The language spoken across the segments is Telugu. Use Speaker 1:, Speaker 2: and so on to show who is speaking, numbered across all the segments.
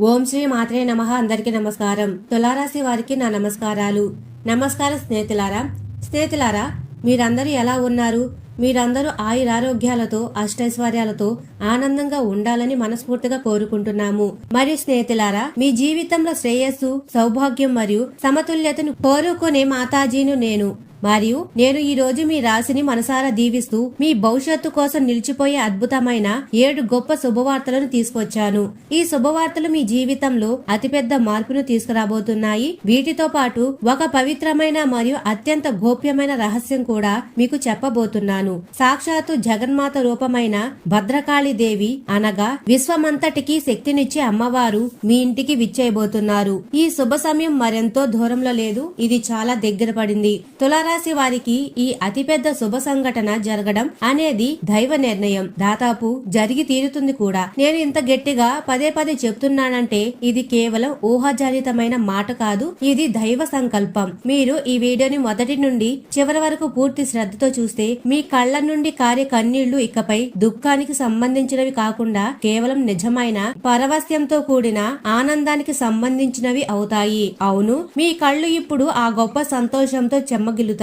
Speaker 1: ఓం శ్రీ మాత్రే నమః. అందరికీ నమస్కారం. తులారాశి వారికి నా నమస్కారాలు. నమస్కారం స్నేహితులారా, మీరందరూ ఎలా ఉన్నారు? మీరందరూ ఆయురారోగ్యాలతో అష్టైశ్వర్యాలతో ఆనందంగా ఉండాలని మనస్ఫూర్తిగా కోరుకుంటున్నాము. మరియు స్నేహితులారా, మీ జీవితంలో శ్రేయస్సు, సౌభాగ్యం మరియు సమతుల్యతను కోరుకునే మాతాజీను నేను ఈ రోజు మీ రాశిని మనసారా దీవిస్తూ మీ భవిష్యత్తు కోసం నిలిచిపోయే అద్భుతమైన 7 గొప్ప శుభవార్తలను తీసుకొచ్చాను. ఈ శుభవార్తలు మీ జీవితంలో అతిపెద్ద మార్పును తీసుకురాబోతున్నాయి. వీటితో పాటు ఒక పవిత్రమైన మరియు అత్యంత గోప్యమైన రహస్యం కూడా మీకు చెప్పబోతున్నాను. సాక్షాత్తు జగన్మాత రూపమైన భద్రకాళి దేవి అనగా విశ్వమంతటికి శక్తినిచ్చే అమ్మవారు మీ ఇంటికి విచ్చేయబోతున్నారు. ఈ శుభ సమయం మరెంతో దూరంలో లేదు, ఇది చాలా దగ్గర పడింది. తులారాశి వారికి ఈ అతిపెద్ద శుభ సంఘటన జరగడం అనేది దైవ నిర్ణయం. దాదాపు జరిగి తీరుతుంది కూడా. నేను ఇంత గట్టిగా పదే చెప్తున్నానంటే ఇది కేవలం ఊహాజనితమైన మాట కాదు, ఇది దైవ సంకల్పం. మీరు ఈ వీడియోని మొదటి నుండి చివరి వరకు పూర్తి శ్రద్ధతో చూస్తే మీ కళ్ల నుండి కారే కన్నీళ్లు ఇకపై దుఃఖానికి సంబంధించినవి కాకుండా కేవలం నిజమైన పరవశ్యంతో కూడిన ఆనందానికి సంబంధించినవి అవుతాయి. అవును, మీ కళ్ళు ఇప్పుడు ఆ గొప్ప సంతోషంతో చెమ్మగిల్లుతాయి.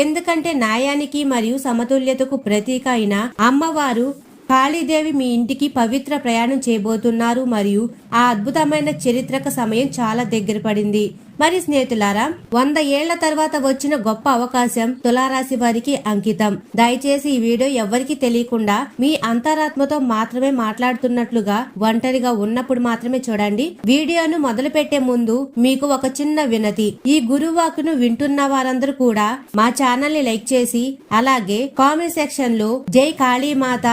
Speaker 1: ఎందుకంటే న్యాయానికి మరియు సమతుల్యతకు ప్రతీక అయిన అమ్మవారు కాళీదేవి మీ ఇంటికి పవిత్ర ప్రయాణం చేయబోతున్నారు మరియు ఆ అద్భుతమైన చరిత్రక సమయం చాలా దగ్గర పడింది. మరి స్నేహితులారా, 100 ఏళ్ల తర్వాత వచ్చిన గొప్ప అవకాశం తులారాశి వారికి అంకితం. దయచేసి ఈ వీడియో ఎవ్వరికీ తెలియకుండా మీ అంతరాత్మతో మాత్రమే మాట్లాడుతున్నట్లుగా ఒంటరిగా ఉన్నప్పుడు మాత్రమే చూడండి. వీడియోను మొదలు పెట్టే ముందు మీకు ఒక చిన్న వినతి. ఈ గురువాకును వింటున్న వారందరూ కూడా మా ఛానల్ ని లైక్ చేసి అలాగే కామెంట్ సెక్షన్ లో జై కాళీమాత,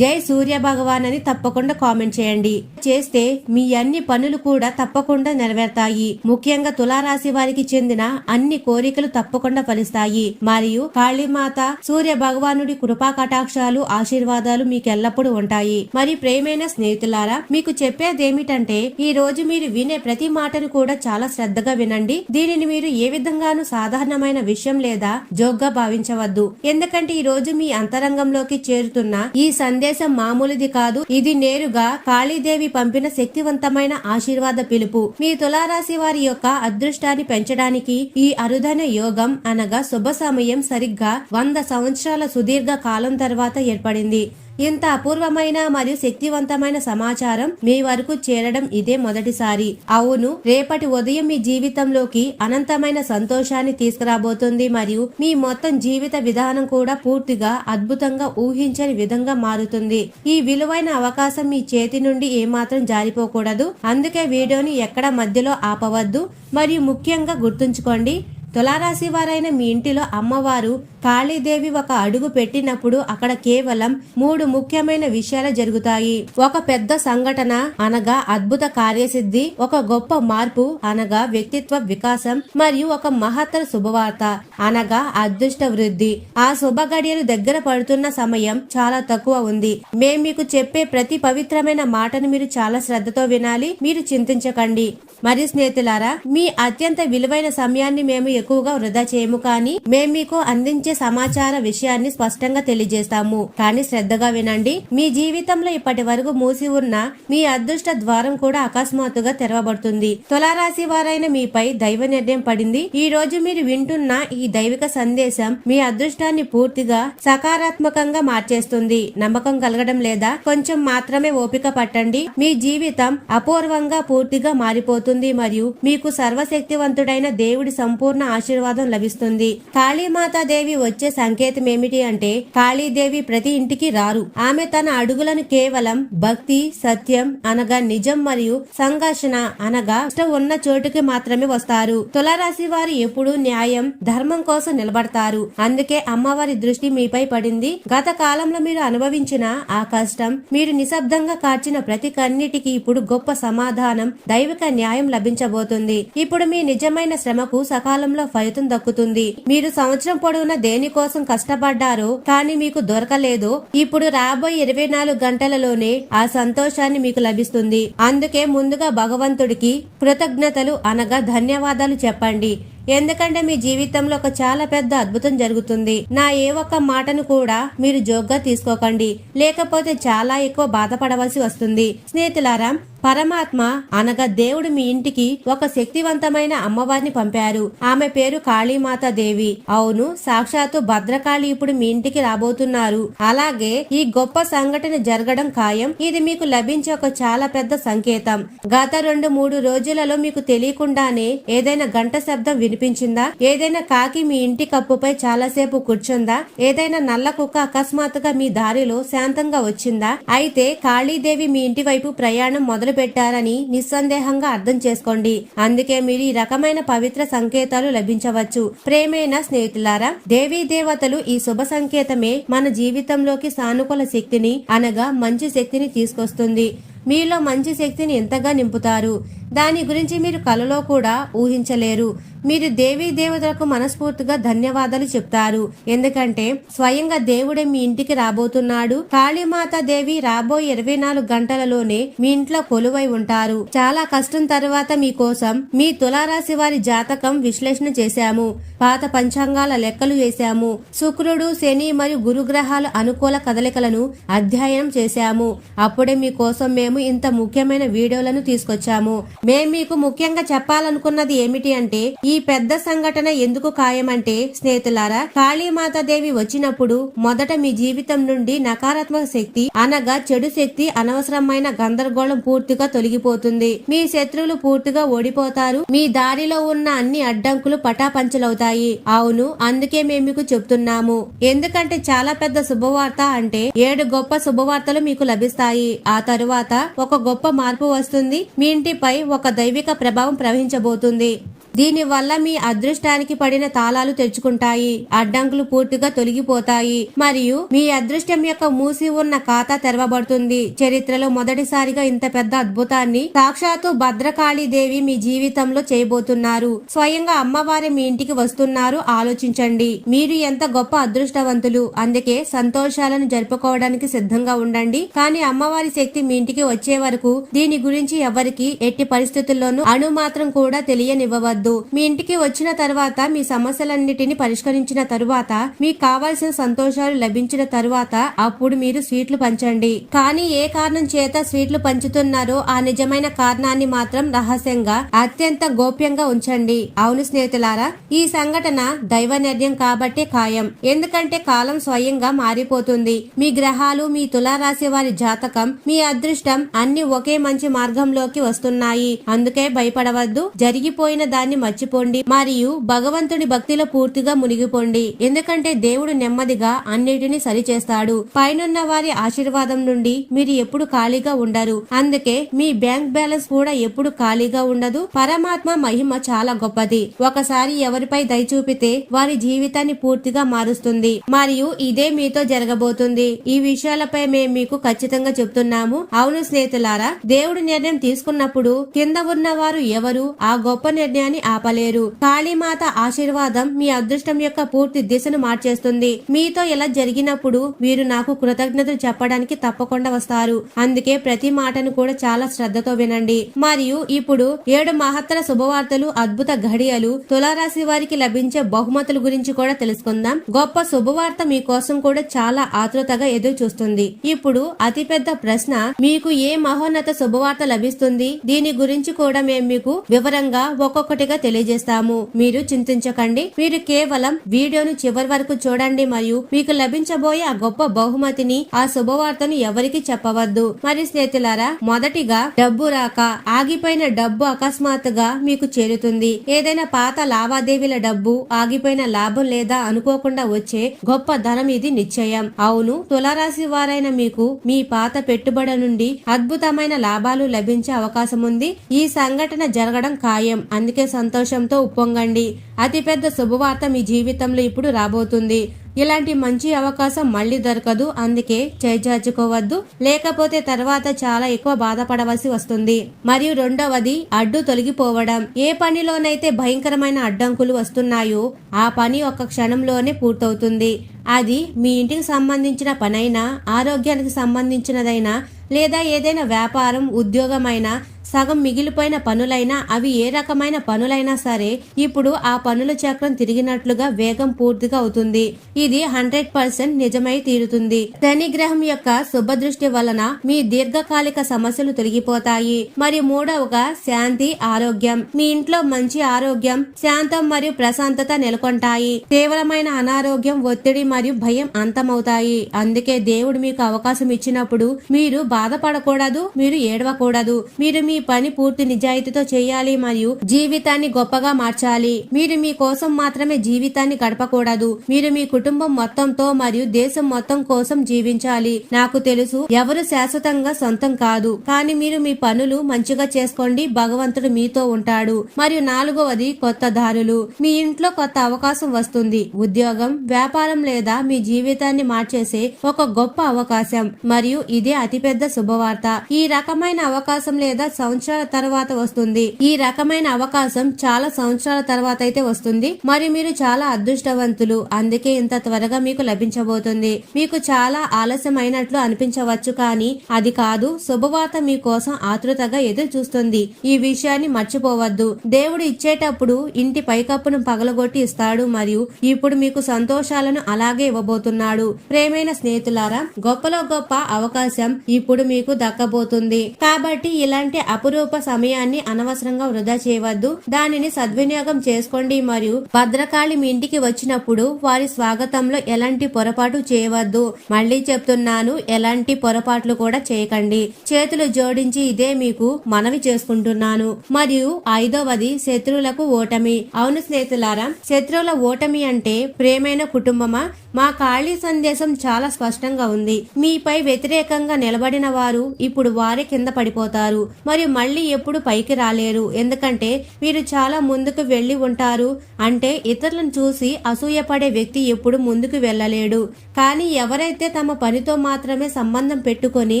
Speaker 1: జై సూర్య భగవాన్ అని తప్పకుండా కామెంట్ చేయండి. చేస్తే మీ అన్ని పనులు కూడా తప్పకుండా నెరవేరుతాయి. ముఖ్యంగా తులారాశి వారికి చెందిన అన్ని కోరికలు తప్పకుండా ఫలిస్తాయి. మరియు కాళీమాత, సూర్య భగవానుడి కృపా కటాక్షాలు, ఆశీర్వాదాలు మీకు ఎల్లప్పుడూ ఉంటాయి. మరి ప్రేమైన స్నేహితులారా, మీకు చెప్పేదేమిటంటే ఈ రోజు మీరు వినే ప్రతి మాటను కూడా చాలా శ్రద్ధగా వినండి. దీనిని మీరు ఏ విధంగానూ సాధారణమైన విషయం లేదా జోక్గా భావించవద్దు. ఎందుకంటే ఈ రోజు మీ అంతరంగంలోకి చేరుతున్న ఈ సందేశం మామూలుది కాదు. ఇది నేరుగా కాళీదేవి పంపిన శక్తివంతమైన ఆశీర్వాద పిలుపు. మీ తులారాశి వారి యొక్క అదృష్టాన్ని పెంచడానికి ఈ అరుదైన యోగం అనగా శుభ సమయం సరిగ్గా 100 సంవత్సరాల సుదీర్ఘ కాలం తర్వాత ఏర్పడింది. ఇంత అపూర్వమైన మరియు శక్తివంతమైన సమాచారం మీ వరకు చేరడం ఇదే మొదటిసారి. అవును, రేపటి ఉదయం మీ జీవితంలోకి అనంతమైన సంతోషాన్ని తీసుకురాబోతుంది మరియు మీ మొత్తం జీవిత విధానం కూడా పూర్తిగా అద్భుతంగా ఊహించని విధంగా మారుతుంది. ఈ విలువైన అవకాశం మీ చేతి నుండి ఏమాత్రం జారిపోకూడదు. అందుకే వీడియోని ఎక్కడ మధ్యలో ఆపవద్దు. మరియు ముఖ్యంగా గుర్తుంచుకోండి, తులారాశి వారైన మీ ఇంటిలో అమ్మవారు కాళీదేవి ఒక అడుగు పెట్టినప్పుడు అక్కడ కేవలం 3 ముఖ్యమైన విషయాలు జరుగుతాయి. ఒక పెద్ద సంఘటన అనగా అద్భుత కార్యసిద్ధి, ఒక గొప్ప మార్పు అనగా వ్యక్తిత్వ వికాసం మరియు ఒక మహత్తర శుభవార్త అనగా అదృష్ట వృద్ధి. ఆ శుభ గడియలు దగ్గర పడుతున్న సమయం చాలా తక్కువ ఉంది. మేము మీకు చెప్పే ప్రతి పవిత్రమైన మాటను మీరు చాలా శ్రద్ధతో వినాలి. మీరు చింతించకండి. మరి స్నేహితులారా, మీ అత్యంత విలువైన సమయాన్ని మేము ఎక్కువగా వృధా చేయము, కానీ మేము మీకు అందించే సమాచార విషయాన్ని స్పష్టంగా తెలియజేస్తాము. కానీ శ్రద్ధగా వినండి. మీ జీవితంలో ఇప్పటి వరకు మూసి ఉన్న మీ అదృష్ట ద్వారం కూడా అకస్మాత్తుగా తెరవబడుతుంది. తులారాశి వారైన మీపై దైవ నిర్ణయం పడింది. ఈ రోజు మీరు వింటున్న ఈ దైవిక సందేశం మీ అదృష్టాన్ని పూర్తిగా సకారాత్మకంగా మార్చేస్తుంది. నమ్మకం కలగడం లేదా? కొంచెం మాత్రమే ఓపిక పట్టండి. మీ జీవితం అపూర్వంగా పూర్తిగా మారిపోతుంది మరియు మీకు సర్వశక్తివంతుడైన దేవుడి సంపూర్ణ ఆశీర్వాదం లభిస్తుంది. కాళీమాతా దేవి వచ్చే సంకేతం ఏమిటి అంటే, కాళీదేవి ప్రతి ఇంటికి రారు. ఆమె తన అడుగులను కేవలం భక్తి, సత్యం అనగా నిజం మరియు సంఘర్షణ అనగా ఇష్టం ఉన్న చోటుకి మాత్రమే వస్తారు. తులారాశి వారు ఎప్పుడు న్యాయం, ధర్మం కోసం నిలబడతారు. అందుకే అమ్మవారి దృష్టి మీపై పడింది. గత కాలంలో మీరు అనుభవించిన ఆ కష్టం, మీరు నిశ్శబ్దంగా కార్చిన ప్రతి కన్నిటికి ఇప్పుడు గొప్ప సమాధానం, దైవిక న్యాయం లభించబోతుంది. ఇప్పుడు మీ నిజమైన శ్రమకు సకాలంలో ఫలితం దక్కుతుంది. మీరు సంవత్సరం పొడవునా దేనికోసం కష్టపడ్డారో కానీ మీకు దొరకలేదో, ఇప్పుడు రాబోయే 24 గంటలలోనే ఆ సంతోషాన్ని మీకు లభిస్తుంది. అందుకే ముందుగా భగవంతుడికి కృతజ్ఞతలు అనగా ధన్యవాదాలు చెప్పండి. ఎందుకంటే మీ జీవితంలో ఒక చాలా పెద్ద అద్భుతం జరుగుతుంది. నా ఏ ఒక్క మాటను కూడా మీరు జోక్గా తీసుకోకండి, లేకపోతే చాలా ఎక్కువ బాధపడవలసి వస్తుంది. స్నేహితులారా, పరమాత్మ అనగా దేవుడు మీ ఇంటికి ఒక శక్తివంతమైన అమ్మవారిని పంపారు. ఆమె పేరు కాళీమాత దేవి. అవును, సాక్షాత్తు భద్రకాళి ఇప్పుడు మీ ఇంటికి రాబోతున్నారు. అలాగే ఈ గొప్ప సంఘటన జరగడం ఖాయం. ఇది మీకు లభించే ఒక చాలా పెద్ద సంకేతం. గత 2-3 రోజులలో మీకు తెలియకుండానే ఏదైనా గంట శబ్దం వినిపించిందా? ఏదైనా కాకి మీ ఇంటి కప్పుపై చాలాసేపు కూర్చుందా? ఏదైనా నల్ల కుక్క అకస్మాత్తుగా మీ దారిలో శాంతంగా వచ్చిందా? అయితే కాళీదేవి మీ ఇంటి వైపు ప్రయాణం మొదలు పెట్టారని నిస్సందేహంగా అర్థం చేసుకోండి. అందుకే మీరు ఈ రకమైన పవిత్ర సంకేతాలు లభించవచ్చు. ప్రేమైన స్నేహితులారా, దేవీ దేవతలు ఈ శుభ సంకేతమే మన జీవితంలోకి సానుకూల శక్తిని అనగా మంచి శక్తిని తీసుకొస్తుంది. మీలో మంచి శక్తిని ఎంతగా నింపుతారు, దాని గురించి మీరు కలలో కూడా ఊహించలేరు. మీరు దేవీ దేవతలకు మనస్ఫూర్తిగా ధన్యవాదాలు చెప్తారు. ఎందుకంటే స్వయంగా దేవుడే మీ ఇంటికి రాబోతున్నాడు. కాళీమాత దేవి రాబోయే 24 గంటలలోనే మీ ఇంట్లో కొలువై ఉంటారు. చాలా కష్టం తర్వాత మీకోసం మీ తులారాశి వారి జాతకం విశ్లేషణ చేశాము. పాత పంచాంగాల లెక్కలు వేశాము. శుక్రుడు, శని మరియు గురుగ్రహాల అనుకూల కదలికలను అధ్యయనం చేశాము. అప్పుడే మీకోసం మేము ఇంత ముఖ్యమైన వీడియోలను తీసుకొచ్చాము. మేము మీకు ముఖ్యంగా చెప్పాలనుకున్నది ఏమిటి అంటే, ఈ పెద్ద సంఘటన ఎందుకు ఖాయమంటే స్నేహితులారా, కాళీమాత దేవి వచ్చినప్పుడు మొదట మీ జీవితం నుండి నకారాత్మక శక్తి అనగా చెడు శక్తి, అనవసరమైన గందరగోళం పూర్తిగా తొలగిపోతుంది. మీ శత్రువులు పూర్తిగా ఓడిపోతారు. మీ దారిలో ఉన్న అన్ని అడ్డంకులు పటాపంచలవుతాయి. అవును, అందుకే మేము మీకు చెప్తున్నాము. ఎందుకంటే చాలా పెద్ద శుభవార్త అంటే 7 గొప్ప శుభవార్తలు మీకు లభిస్తాయి. ఆ తరువాత ఒక గొప్ప మార్పు వస్తుంది. మీ ఇంటిపై ఒక దైవిక ప్రభావం ప్రవహించబోతుంది. దీనివల్ల మీ అదృష్టానికి పడిన తాళాలు తెరుచుకుంటాయి. అడ్డంకులు పూర్తిగా తొలగిపోతాయి మరియు మీ అదృష్టం యొక్క మూసి ఉన్న ఖాతా తెరవబడుతుంది. చరిత్రలో మొదటిసారిగా ఇంత పెద్ద అద్భుతాన్ని సాక్షాత్తు భద్రకాళి దేవి మీ జీవితంలో చేయబోతున్నారు. స్వయంగా అమ్మవారి మీ ఇంటికి వస్తున్నారు. ఆలోచించండి, మీరు ఎంత గొప్ప అదృష్టవంతులు. అందుకే సంతోషాలను జరుపుకోవడానికి సిద్ధంగా ఉండండి. కానీ అమ్మవారి శక్తి మీ ఇంటికి వచ్చే వరకు దీని గురించి ఎవరికి ఎట్టి పరిస్థితుల్లోనూ అణుమాత్రం కూడా తెలియనివ్వవద్దు. మీ ఇంటికి వచ్చిన తర్వాత మీ సమస్యలన్నిటిని పరిష్కరించిన తరువాత మీకు కావాల్సిన సంతోషాలు లభించిన తరువాత అప్పుడు మీరు స్వీట్లు పంచండి. కానీ ఏ కారణం చేత స్వీట్లు పంచుతున్నారో ఆ నిజమైన కారణాన్ని మాత్రం రహస్యంగా అత్యంత గోప్యంగా ఉంచండి. అవును స్నేహితులారా, ఈ సంఘటన దైవ నిర్ణయం కాబట్టే ఖాయం. ఎందుకంటే కాలం స్వయంగా మారిపోతుంది. మీ గ్రహాలు, మీ తులారాశి వారి జాతకం, మీ అదృష్టం అన్ని ఒకే మంచి మార్గంలోకి వస్తున్నాయి. అందుకే భయపడవద్దు. జరిగిపోయిన దాన్ని మర్చిపోండి మరియు భగవంతుడి భక్తిలో పూర్తిగా మునిగిపోండి. ఎందుకంటే దేవుడు నెమ్మదిగా అన్నిటిని సరిచేస్తాడు. పైనున్న వారి ఆశీర్వాదం నుండి మీరు ఎప్పుడు ఖాళీగా ఉండరు. అందుకే మీ బ్యాంక్ బ్యాలెన్స్ కూడా ఎప్పుడు ఖాళీగా ఉండదు. పరమాత్మ మహిమ చాలా గొప్పది. ఒకసారి ఎవరిపై దయ చూపితే వారి జీవితాన్ని పూర్తిగా మారుస్తుంది. మరియు ఇదే మీతో జరగబోతుంది. ఈ విషయాలపై మేము మీకు ఖచ్చితంగా చెప్తున్నాము. అవును స్నేహితులారా, దేవుడు నిర్ణయం తీసుకున్నప్పుడు కింద ఉన్న వారు ఎవరు ఆ గొప్ప నిర్ణయాన్ని ఆపలేరు. కాళీమాత ఆశీర్వాదం మీ అదృష్టం యొక్క పూర్తి దిశను మార్చేస్తుంది. మీతో ఇలా జరిగినప్పుడు మీరు నాకు కృతజ్ఞతలు చెప్పడానికి తప్పకుండా వస్తారు. అందుకే ప్రతి మాటను కూడా చాలా శ్రద్ధతో వినండి. మరియు ఇప్పుడు 7 మహత్తర శుభవార్తలు, అద్భుత ఘడియలు, తులారాశి వారికి లభించే బహుమతుల గురించి కూడా తెలుసుకుందాం. గొప్ప శుభవార్త మీకోసం కూడా చాలా ఆతృతగా ఎదురు చూస్తుంది. ఇప్పుడు అతిపెద్ద ప్రశ్న, మీకు ఏ మహోన్నత శుభవార్త లభిస్తుంది? దీని గురించి కూడా మేము మీకు వివరంగా ఒక్కొక్కటిగా తెలియజేస్తాము. మీరు చింతించకండి. మీరు కేవలం వీడియోను చివరి వరకు చూడండి మరియు మీకు లభించబోయే ఆ గొప్ప బహుమతిని, ఆ శుభవార్తను ఎవరికి చెప్పవద్దు. మరి స్నేహితులారా, మొదటిగా డబ్బు రాక, ఆగిపోయిన డబ్బు అకస్మాత్తుగా మీకు చేరుతుంది. ఏదైనా పాత లావాదేవీల డబ్బు, ఆగిపోయిన లాభం లేదా అనుకోకుండా వచ్చే గొప్ప ధనం ఇది నిశ్చయం. అవును, తులారాశి వారైన మీకు మీ పాత పెట్టుబడి నుండి అద్భుతమైన లాభాలు లభించే అవకాశం ఉంది. ఈ సంఘటన జరగడం ఖాయం. అందుకే సంతోషంతో ఉప్పొంగండి. అతిపెద్ద శుభవార్త మీ జీవితంలో ఇప్పుడు రాబోతుంది. ఇలాంటి మంచి అవకాశం మళ్ళీ దొరకదు. అందుకే చేజార్చుకోవద్దు, లేకపోతే తర్వాత చాలా ఎక్కువ బాధపడవలసి వస్తుంది. మరియు రెండవది, అడ్డు తొలగిపోవడం. ఏ పనిలోనైతే భయంకరమైన అడ్డంకులు వస్తున్నాయో ఆ పని ఒక్క క్షణంలోనే పూర్తవుతుంది. అది మీ ఇంటికి సంబంధించిన పనైనా, ఆరోగ్యానికి సంబంధించినదైనా, లేదా ఏదైనా వ్యాపారం, ఉద్యోగమైనా, సగం మిగిలిపోయిన పనులైనా, అవి ఏ రకమైన పనులైనా సరే ఇప్పుడు ఆ పనుల చక్రం తిరిగినట్లుగా వేగం పూర్తిగా అవుతుంది. ఇది 100% నిజమై తీరుతుంది. శని గ్రహం యొక్క శుభదృష్టి వలన మీ దీర్ఘకాలిక సమస్యలు తొలగిపోతాయి. మరియు మూడవగా శాంతి, ఆరోగ్యం. మీ ఇంట్లో మంచి ఆరోగ్యం, శాంతం మరియు ప్రశాంతత నెలకొంటాయి. తీవ్రమైన అనారోగ్యం, ఒత్తిడి మరియు భయం అంతమవుతాయి. అందుకే దేవుడు మీకు అవకాశం ఇచ్చినప్పుడు మీరు బాధపడకూడదు, మీరు ఏడవకూడదు. మీరు మీ పని పూర్తి నిజాయితీతో చేయాలి మరియు జీవితాన్ని గొప్పగా మార్చాలి. మీరు మీ కోసం మాత్రమే జీవితాన్ని గడపకూడదు. మీరు మీ కుటుంబం మొత్తంతో మరియు దేశం మొత్తం కోసం జీవించాలి. నాకు తెలుసు ఎవరు శాశ్వతంగా సొంతం కాదు, కానీ మీరు మీ పనులు మంచిగా చేసుకోండి. భగవంతుడు మీతో ఉంటాడు. మరియు నాలుగవది కొత్త దారులు. మీ ఇంట్లో కొత్త అవకాశం వస్తుంది. ఉద్యోగం, వ్యాపారం లేదా మీ జీవితాన్ని మార్చేసే ఒక గొప్ప అవకాశం. మరియు ఇదే అతిపెద్ద శుభవార్త. ఈ రకమైన అవకాశం లేదా సంవత్సరాల తర్వాత వస్తుంది. ఈ రకమైన అవకాశం చాలా సంవత్సరాల తర్వాత అయితే వస్తుంది. మరియు మీరు చాలా అదృష్టవంతులు. అందుకే ఇంత త్వరగా మీకు లభించబోతుంది. మీకు చాలా ఆలస్యం అయినట్లు అనిపించవచ్చు, కానీ అది కాదు. శుభవార్త మీకోసం ఆతృతగా ఎదురు చూస్తుంది. ఈ విషయాన్ని మర్చిపోవద్దు. దేవుడు ఇచ్చేటప్పుడు ఇంటి పైకప్పును పగలగొట్టి ఇస్తాడు మరియు ఇప్పుడు మీకు సంతోషాలను అలాగే ఇవ్వబోతున్నాడు. ప్రేమైన స్నేహితులారా, గొప్పలో గొప్ప అవకాశం ఇప్పుడు మీకు దక్కబోతుంది. కాబట్టి ఇలాంటి అపురూప సమయాన్ని అనవసరంగా వృధా చేయవద్దు. దానిని సద్వినియోగం చేసుకోండి. మరియు భద్రకాళి మీ ఇంటికి వచ్చినప్పుడు వారి స్వాగతంలో ఎలాంటి పొరపాటు చేయవద్దు. మళ్ళీ చెప్తున్నాను, ఎలాంటి పొరపాట్లు కూడా చేయకండి. చేతులు జోడించి ఇదే మీకు మనవి చేసుకుంటున్నాను. మరియు ఐదవది శత్రువులకు ఓటమి. అవును స్నేహితులారా, శత్రువుల ఓటమి అంటే ప్రేమైన కుటుంబమా? మా కాళీ సందేశం చాలా స్పష్టంగా ఉంది. మీపై వ్యతిరేకంగా నిలబడిన వారు ఇప్పుడు వారే కింద పడిపోతారు మరియు మళ్ళీ ఎప్పుడు పైకి రాలేరు. ఎందుకంటే మీరు చాలా ముందుకు వెళ్లి ఉంటారు. అంటే ఇతరులను చూసి అసూయపడే వ్యక్తి ఎప్పుడు ముందుకు వెళ్ళలేడు. కానీ ఎవరైతే తమ పనితో మాత్రమే సంబంధం పెట్టుకొని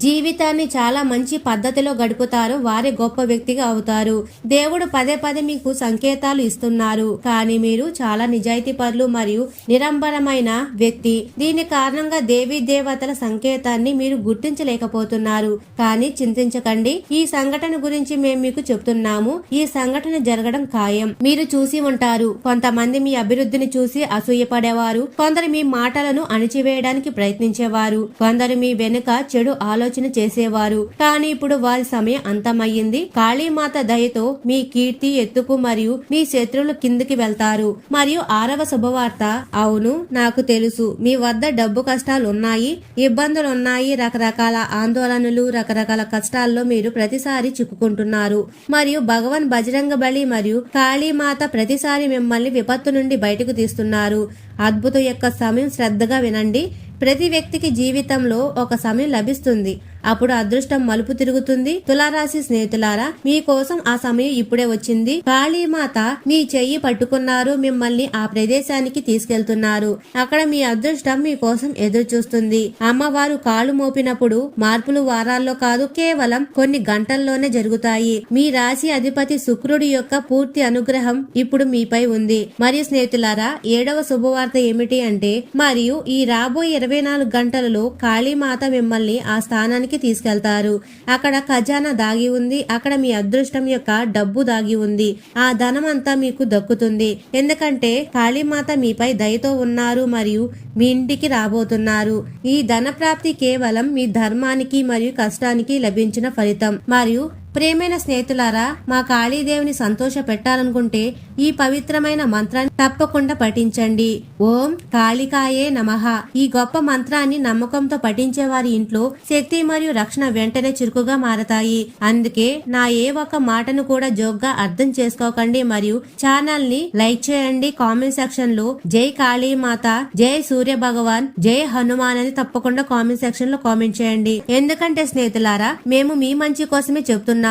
Speaker 1: జీవితాన్ని చాలా మంచి పద్ధతిలో గడుపుతారో వారే గొప్ప వ్యక్తిగా అవుతారు. దేవుడు పదే పదే మీకు సంకేతాలు ఇస్తున్నారు, కానీ మీరు చాలా నిజాయితీపరులు మరియు నిరంబరమైన వ్యక్తి. దీని కారణంగా దేవీ దేవతల సంకేతాన్ని మీరు గుర్తించలేకపోతున్నారు. కానీ చింతించకండి, ఈ సంఘటన గురించి మేము మీకు చెప్తున్నాము. ఈ సంఘటన జరగడం ఖాయం. మీరు చూసి ఉంటారు, కొంతమంది మీ అభివృద్ధిని చూసి అసూయపడేవారు, కొందరు మీ మాటలను అణిచివేయడానికి ప్రయత్నించేవారు, కొందరు మీ వెనుక చెడు ఆలోచన చేసేవారు. కానీ ఇప్పుడు వారి సమయం అంతమయ్యింది. కాళీమాత దయతో మీ కీర్తి ఎత్తుకు మరియు మీ శత్రువులు కిందికి వెళ్తారు. మరియు ఆరవ శుభవార్త, అవును నాకు తెలుసు మీ వద్ద డబ్బు కష్టాలు ఉన్నాయి, ఇబ్బందులు ఉన్నాయి, రకరకాల ఆందోళనలు, రకరకాల కష్టాల్లో మీరు ప్రతిసారి చిక్కుకుంటున్నారు. మరియు భగవాన్ బజరంగ బలి మరియు కాళీమాత ప్రతిసారి మిమ్మల్ని విపత్తు నుండి బయటకు తీస్తున్నారు. అద్భుతం యొక్క సమయం శ్రద్ధగా వినండి. ప్రతి వ్యక్తికి జీవితంలో ఒక సమయం లభిస్తుంది, అప్పుడు అదృష్టం మలుపు తిరుగుతుంది. తులారాశి స్నేహితులారా, మీకోసం ఆ సమయం ఇప్పుడే వచ్చింది. కాళీమాత మీ చెయ్యి పట్టుకున్నారు, మిమ్మల్ని ఆ ప్రదేశానికి తీసుకెళ్తున్నారు. అక్కడ మీ అదృష్టం మీకోసం ఎదురు చూస్తుంది. అమ్మవారు కాలు మోపినప్పుడు మార్పులు వారాల్లో కాదు, కేవలం కొన్ని గంటల్లోనే జరుగుతాయి. మీ రాశి అధిపతి శుక్రుడి యొక్క పూర్తి అనుగ్రహం ఇప్పుడు మీపై ఉంది. మరియు స్నేహితులారా, ఏడవ శుభవార్త ఏమిటి అంటే, మరియు ఈ రాబోయే 24 గంటలలో కాళీమాత మిమ్మల్ని ఆ స్థానానికి తీసుకెళ్తారు. అక్కడ ఖజానా దాగి ఉంది. అక్కడ మీ అదృష్టం యొక్క డబ్బు దాగి ఉంది. ఆ ధనం అంతా మీకు దక్కుతుంది. ఎందుకంటే కాళీమాత మీపై దయతో ఉన్నారు మరియు మీ ఇంటికి రాబోతున్నారు. ఈ ధన ప్రాప్తి కేవలం మీ ధర్మానికి మరియు కష్టానికి లభించిన ఫలితం. మరియు ప్రేమైన స్నేహితులారా, మా కాళీదేవిని సంతోష పెట్టాలనుకుంటే ఈ పవిత్రమైన మంత్రాన్ని తప్పకుండా పఠించండి. ఓం కాళికాయే నమః. ఈ గొప్ప మంత్రాన్ని నమ్మకంతో పఠించే వారి ఇంట్లో శక్తి మరియు రక్షణ వెంటనే చురుకుగా మారతాయి. అందుకే నా ఏ ఒక్క మాటను కూడా జోక్గా అర్థం చేసుకోకండి మరియు ఛానల్ ని లైక్ చేయండి. కామెంట్ సెక్షన్ లో జై కాళీమాత, జై సూర్య భగవాన్, జై హనుమాన్ అని తప్పకుండా కామెంట్ సెక్షన్ లో కామెంట్ చేయండి. ఎందుకంటే స్నేహితులారా, మేము మీ మంచి కోసమే చెప్తున్నాము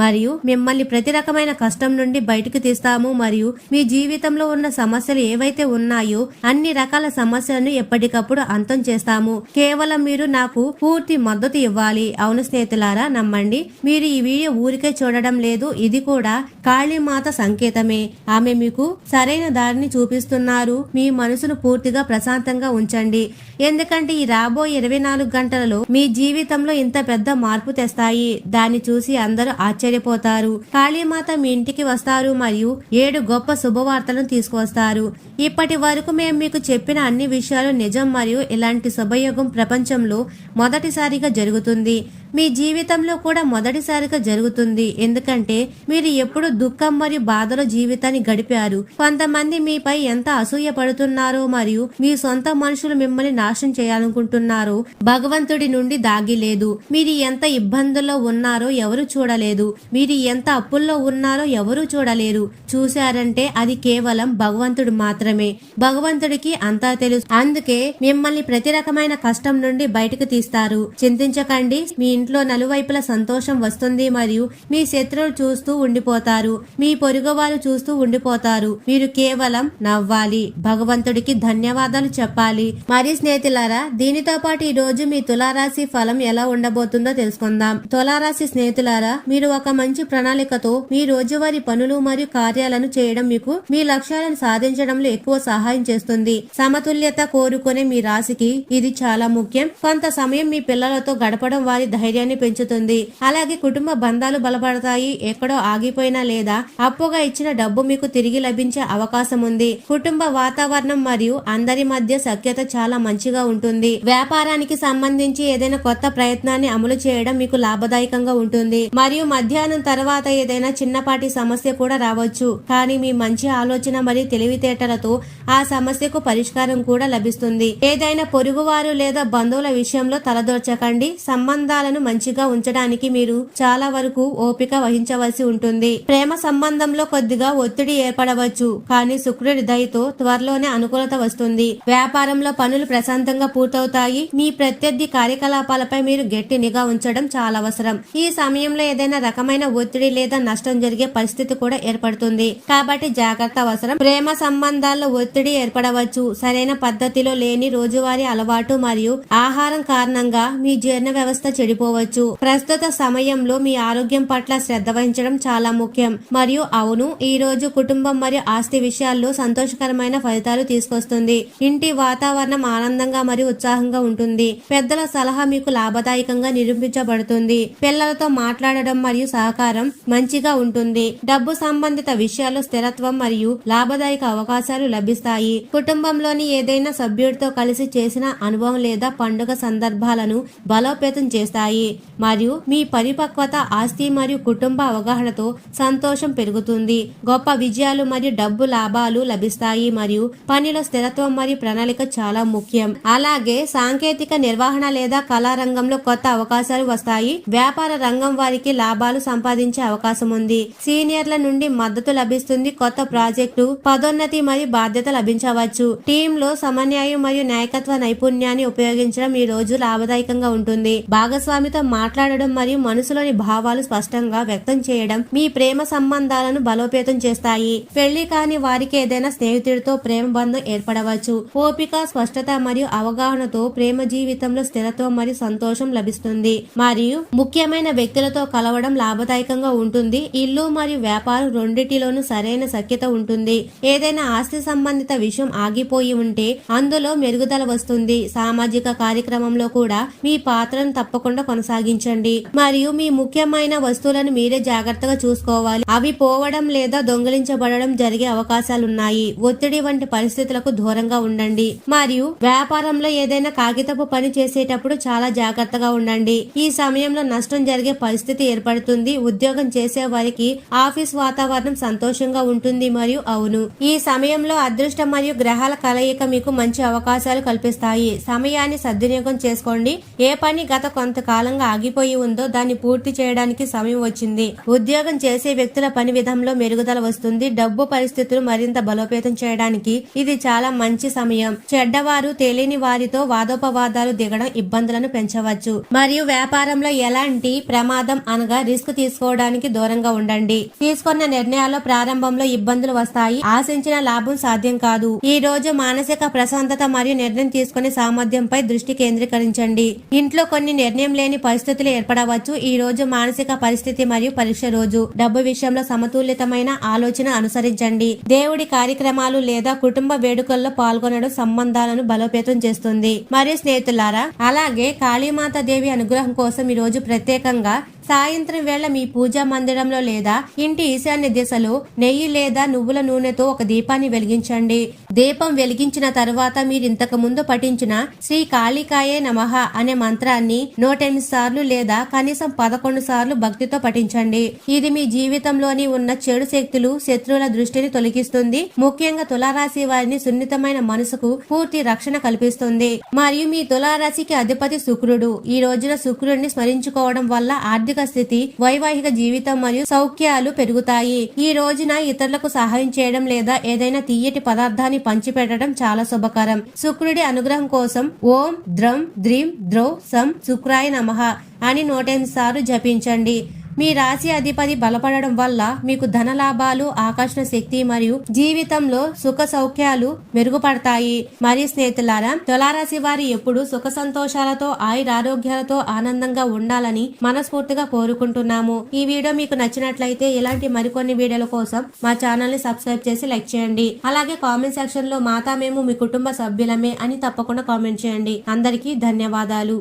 Speaker 1: మరియు మిమ్మల్ని ప్రతి రకమైన కష్టం నుండి బయటకు తీస్తాము మరియు మీ జీవితంలో ఉన్న సమస్యలు ఏవైతే ఉన్నాయో అన్ని రకాల సమస్యలను ఎప్పటికప్పుడు అంతం చేస్తాము. కేవలం మీరు నాకు పూర్తి మద్దతు ఇవ్వాలి. అవును స్నేహితులారా, నమ్మండి, మీరు ఈ వీడియో ఊరికే చూడడం లేదు. ఇది కూడా కాళీమాత సంకేతమే. ఆమె మీకు సరైన దారిని చూపిస్తున్నారు. మీ మనసును పూర్తిగా ప్రశాంతంగా ఉంచండి, ఎందుకంటే ఈ రాబోయే 24 గంటలలో మీ జీవితంలో ఇంత పెద్ద మార్పు తెస్తాయి. దాన్ని చూసి అందరూ ఆశ్చర్యపోతారు. కాళీమాత మీ ఇంటికి వస్తారు మరియు 7 గొప్ప శుభవార్తలను తీసుకువస్తారు. ఇప్పటి వరకు మేము మీకు చెప్పిన అన్ని విషయాలు నిజం మరియు ఇలాంటి శుభయోగం ప్రపంచంలో మొదటిసారిగా జరుగుతుంది. మీ జీవితంలో కూడా మొదటిసారిగా జరుగుతుంది, ఎందుకంటే మీరు ఎప్పుడు దుఃఖం మరియు బాధలో జీవితాన్ని గడిపారు. కొంతమంది మీపై ఎంత అసూయ పడుతున్నారో మరియు మీ సొంత మనుషులు మిమ్మల్ని నాశనం చేయాలనుకుంటున్నారో భగవంతుడి నుండి దాగి లేదు. మీరు ఎంత ఇబ్బందుల్లో ఉన్నారో ఎవరు చూడలేదు. మీరు ఎంత అప్పుల్లో ఉన్నారో ఎవరూ చూడలేరు. చూశారంటే అది కేవలం భగవంతుడు మాత్రమే. భగవంతుడికి అంతా తెలుసు. అందుకే మిమ్మల్ని ప్రతి రకమైన కష్టం నుండి బయటకు తీస్తారు. చింతించకండి, మీ ఇంట్లో నలువైపుల సంతోషం వస్తుంది మరియు మీ శత్రువులు చూస్తూ ఉండిపోతారు. మీ పొరుగు వారు చూస్తూ ఉండిపోతారు. మీరు కేవలం నవ్వాలి, భగవంతుడికి ధన్యవాదాలు చెప్పాలి. మరి స్నేహితులారా, దీనితో పాటు ఈ రోజు మీ తులారాశి ఫలం ఎలా ఉండబోతుందో తెలుసుకుందాం. తులారాశి స్నేహితులారా, మీరు ఒక మంచి ప్రణాళికతో మీ రోజువారీ పనులు మరియు కార్యాలను చేయడం మీకు మీ లక్ష్యాలను సాధించడంలో ఎక్కువ సహాయం చేస్తుంది. సమతుల్యత కోరుకునే మీ రాశికి ఇది చాలా ముఖ్యం. కొంత సమయం మీ పిల్లలతో గడపడం వారి ధైర్యాన్ని పెంచుతుంది. అలాగే కుటుంబ బంధాలు బలపడతాయి. ఎక్కడో ఆగిపోయినా లేదా అప్పుగా ఇచ్చిన డబ్బు మీకు తిరిగి లభించే అవకాశం ఉంది. కుటుంబ వాతావరణం మరియు అందరి మధ్య సఖ్యత చాలా మంచిగా ఉంటుంది. వ్యాపారానికి సంబంధించి ఏదైనా కొత్త ప్రయత్నాన్ని అమలు చేయడం మీకు లాభదాయకంగా ఉంటుంది. మరియు మధ్యాహ్నం తర్వాత ఏదైనా చిన్నపాటి సమస్య కూడా రావచ్చు, కానీ మీ మంచి ఆలోచన మరియు తెలివితేటలతో ఆ సమస్యకు పరిష్కారం కూడా లభిస్తుంది. ఏదైనా పొరుగువారు లేదా బంధువుల విషయంలో తలదూర్చకండి. సంబంధాలను మంచిగా ఉంచడానికి మీరు చాలా వరకు ఓపిక వహించవలసి ఉంటుంది. ప్రేమ సంబంధంలో కొద్దిగా ఒత్తిడి ఏర్పడవచ్చు, కానీ శుక్రుడి దయతో త్వరలోనే అనుకూలత వస్తుంది. వ్యాపారంలో పనులు ప్రశాంతంగా పూర్తవుతాయి. మీ ప్రత్యర్థి కార్యకలాపాలపై మీరు గట్టి నిఘా ఉంచడం చాలా అవసరం. ఈ సమయంలో ఏదైనా రకమైన ఒత్తిడి లేదా నష్టం జరిగే పరిస్థితి కూడా ఏర్పడుతుంది, కాబట్టి జాగ్రత్త అవసరం. ప్రేమ సంబంధాల్లో ఒత్తిడి ఏర్పడవచ్చు. సరైన పద్ధతిలో లేని రోజువారీ అలవాటు మరియు ఆహారం కారణంగా మీ జీర్ణ వ్యవస్థ చెడిపోవచ్చు. ప్రస్తుత సమయంలో మీ ఆరోగ్యం పట్ల శ్రద్ధ వహించడం చాలా ముఖ్యం. మరియు అవును, ఈ రోజు కుటుంబం మరియు ఆస్తి విషయాల్లో సంతోషకరమైన ఫలితాలు తీసుకొస్తుంది. ఇంటి వాతావరణం ఆనందంగా మరియు ఉత్సాహంగా ఉంటుంది. పెద్దల సలహా మీకు లాభదాయకంగా నిరూపించబడుతుంది. పిల్లలతో మాట్లాడడం మరియు సహకారం మంచిగా ఉంటుంది. డబ్బు సంబంధిత విషయాల్లో స్థిరత్వం మరియు లాభదాయక అవకాశాలు లభిస్తాయి. కుటుంబంలోని ఏదైనా సభ్యుడితో కలిసి చేసిన అనుభవం లేదా పండుగ సందర్భాలను బలోపేతం చేస్తాయి. మరియు మీ పరిపక్వత, ఆస్తి మరియు కుటుంబ అవగాహనతో సంతోషం పెరుగుతుంది. గొప్ప విజయాలు మరియు డబ్బు లాభాలు లభిస్తాయి మరియు పనిలో స్థిరత్వం మరియు ప్రణాళిక చాలా ముఖ్యం. అలాగే సాంకేతిక నిర్వహణ లేదా కళా రంగంలో కొత్త అవకాశాలు వస్తాయి. వ్యాపార రంగం వారికి లాభాలు సంపాదించే అవకాశం ఉంది. సీనియర్ల నుండి మద్దతు లభిస్తుంది. కొత్త ప్రాజెక్టు, పదోన్నతి మరియు బాధ్యత లభించవచ్చు. టీంలో సమన్వయం మరియు నాయకత్వ నైపుణ్యాన్ని ఉపయోగించడం ఈ రోజు లాభదాయకంగా ఉంటుంది. భాగస్వామితో మాట్లాడడం మరియు మనసులోని భావాలు స్పష్టంగా వ్యక్తం చేయడం మీ ప్రేమ సంబంధాలను బలోపేతం చేస్తాయి. పెళ్లి కాని వారికి ఏదైనా స్నేహితుడితో ప్రేమ బంధం ఏర్పడవచ్చు. ఓపిక, స్పష్టత మరియు అవగాహనతో ప్రేమ జీవితంలో స్థిరత్వం మరియు సంతోషం లభిస్తుంది. మరియు ముఖ్యమైన వ్యక్తులతో కలవడం లాభదాయకంగా ఉంటుంది. ఇల్లు మరియు వ్యాపారం రెండింటిలోనూ సరైన సఖ్యత ఉంటుంది. ఏదైనా ఆస్తి సంబంధిత విషయం ఆగిపోయి ఉంటే అందులో మెరుగుదల వస్తుంది. సామాజిక కార్యక్రమంలో కూడా మీ పాత్రను తప్పకుండా కొనసాగించండి. మరియు మీ ముఖ్యమైన వస్తువులను మీరే జాగ్రత్తగా చూసుకోవాలి. అవి పోవడం లేదా దొంగిలించబడడం జరిగే అవకాశాలున్నాయి. ఒత్తిడి వంటి పరిస్థితులకు దూరంగా ఉండండి. మరియు వ్యాపారంలో ఏదైనా కాగితపు పని చేసేటప్పుడు చాలా జాగ్రత్తగా ఉండండి. ఈ సమయంలో నష్టం జరిగే పరిస్థితి ఏర్పడుతుంది. ఉద్యోగం చేసే వారికి ఆఫీస్ వాతావరణం సంతోషంగా ఉంటుంది. మరియు అవును, ఈ సమయంలో అదృష్టం మరియు గ్రహాల కలయిక మీకు మంచి అవకాశాలు కల్పిస్తాయి. సమయాన్ని సద్వినియోగం చేసుకోండి. ఏ పని గత కొంతకాలం కాలంగా ఆగిపోయి ఉందో దాన్ని పూర్తి చేయడానికి సమయం వచ్చింది. ఉద్యోగం చేసే వ్యక్తుల పని విధంలో మెరుగుదల వస్తుంది. డబ్బు పరిస్థితులు మరింత బలోపేతం చేయడానికి ఇది చాలా మంచి సమయం. చెడ్డవారు తెలియని వారితో వాదోపవాదాలు దిగడం ఇబ్బందులను పెంచవచ్చు. మరియు వ్యాపారంలో ఎలాంటి ప్రమాదం అనగా రిస్క్ తీసుకోవడానికి దూరంగా ఉండండి. తీసుకున్న నిర్ణయాల్లో ప్రారంభంలో ఇబ్బందులు వస్తాయి. ఆశించిన లాభం సాధ్యం కాదు. ఈ రోజు మానసిక ప్రశాంతత మరియు నిర్ణయం తీసుకునే సామర్థ్యంపై దృష్టి కేంద్రీకరించండి. ఇంట్లో కొన్ని నిర్ణయం లేని పరిస్థితులు ఏర్పడవచ్చు. ఈ రోజు మానసిక పరిస్థితి మరియు పరీక్ష రోజు. డబ్బు విషయంలో సమతుల్యతమైన ఆలోచన అనుసరించండి. దేవుడి కార్యక్రమాలు లేదా కుటుంబ వేడుకల్లో పాల్గొనడం సంబంధాలను బలోపేతం చేస్తుంది. మరియు స్నేహితులారా, అలాగే కాళీమాత దేవి అనుగ్రహం కోసం ఈ రోజు ప్రత్యేకంగా సాయంత్రం వేళ మీ పూజా మందిరంలో లేదా ఇంటి ఈశాన్య దిశలో నెయ్యి లేదా నువ్వుల నూనెతో ఒక దీపాన్ని వెలిగించండి. దీపం వెలిగించిన తరువాత మీరు ఇంతకు ముందు పఠించిన శ్రీ కాళికాయే నమః అనే మంత్రాన్ని 108 సార్లు లేదా కనీసం 11 సార్లు భక్తితో పఠించండి. ఇది మీ జీవితంలోని ఉన్న చెడు శక్తులు, శత్రువుల దృష్టిని తొలగిస్తుంది. ముఖ్యంగా తులారాశి వారిని సున్నితమైన మనసుకు పూర్తి రక్షణ కల్పిస్తుంది. మరియు మీ తులారాశికి అధిపతి శుక్రుడు. ఈ రోజున శుక్రుడిని స్మరించుకోవడం వల్ల ఆర్థిక స్థితి, వైవాహిక జీవితం మరియు సౌఖ్యాలు పెరుగుతాయి. ఈ రోజున ఇతరులకు సహాయం చేయడం లేదా ఏదైనా తీయటి పదార్థాన్ని పంచిపెట్టడం చాలా శుభకరం. శుక్రుడి అనుగ్రహం కోసం ఓం ద్రం ద్రీం ద్రౌ సం శుక్రాయ నమః అని 108 సార్లు జపించండి. మీ రాశి అధిపతి బలపడడం వల్ల మీకు ధన లాభాలు, ఆకర్షణ శక్తి మరియు జీవితంలో సుఖ సౌఖ్యాలు మెరుగుపడతాయి. మరియు స్నేహితులారా, తులారాశి వారి ఎప్పుడు సుఖ సంతోషాలతో ఆయురారోగ్యాలతో ఆనందంగా ఉండాలని మనస్ఫూర్తిగా కోరుకుంటున్నాము. ఈ వీడియో మీకు నచ్చినట్లయితే ఇలాంటి మరికొన్ని వీడియోల కోసం మా ఛానల్ ని సబ్స్క్రైబ్ చేసి లైక్ చేయండి. అలాగే కామెంట్ సెక్షన్ లో మాతా మేము మీ కుటుంబ సభ్యులమే అని తప్పకుండా కామెంట్ చేయండి. అందరికీ ధన్యవాదాలు.